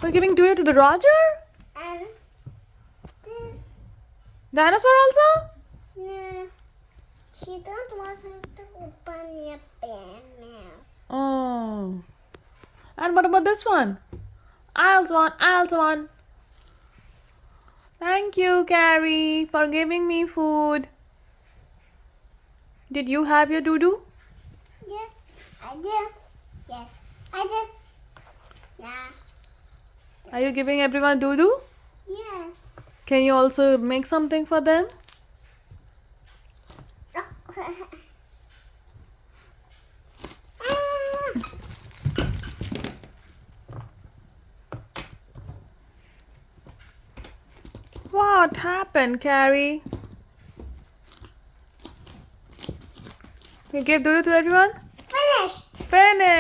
We're giving Dudu to the Roger? And this. Dinosaur also? No. She don't want her to open your pen now. Oh. And what about this one? I also want. Thank you, Carrie, for giving me food. Did you have your Dudu? Yes, I did. Yes, I did. Yeah. Are you giving everyone Dudu? Yes. Can you also make something for them? What happened, Carrie? You gave Dudu to everyone? Finished. Finish!